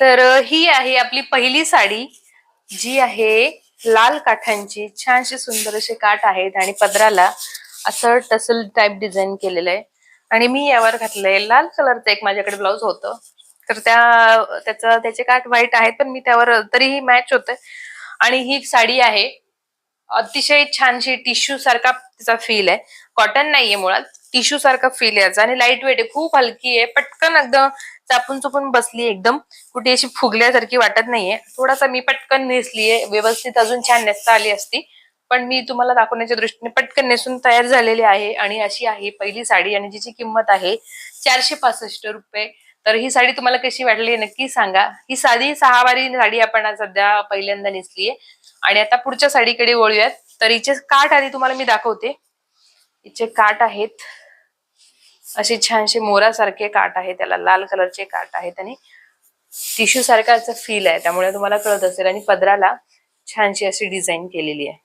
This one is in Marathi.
तर ही आहे आपली पहिली साडी, जी आहे लाल काठांची. छानशी सुंदर असे काठ आहेत आणि पदराला असं टसल टाइप डिझाईन केलेलं आहे. आणि मी यावर घातलंय लाल कलरचं एक माझ्याकडे ब्लाउज होतं, तर त्याचे काठ व्हाईट आहेत, पण मी त्यावर तरीही मॅच होतंय. आणि ही साडी आहे अतिशय छानशी टिश्यू सारखा तिचा फील आहे. कॉटन नाहीये मुळात, टिश्यू सारखा फील आहे याचा आणि लाईट वेट आहे, खूप हलकी आहे, पटकन एकदम चापून चुपून बसली, एकदम कुठे अशी फुगल्यासारखी वाटत नाहीये. थोडासा मी पटकन नेसलीये, व्यवस्थित अजून छान नेसता आली असती, पण मी तुम्हाला दाखवण्याच्या दृष्टीने पटकन नेसून तयार झालेली आहे. आणि अशी आहे पहिली साडी आणि जिची किंमत आहे 465 रुपये. तर ही साडी तुम्हाला कशी वाटली नक्की सांगा. ही साडी 6 वारी साडी आपण आज सध्या पहिल्यांदा नेसलीये. आणि आता पुढच्या साडीकडे वळूयात. तर हिचे काठ आधी तुम्हाला मी दाखवते. हिचे काठ आहेत असे छानसे मोरासारखे काठ आहे, त्याला लाल कलरचे काठ आहेत आणि टिश्यू सारखा फील आहे, त्यामुळे तुम्हाला कळत असेल. आणि पदराला छानशी अशी डिझाईन केलेली आहे.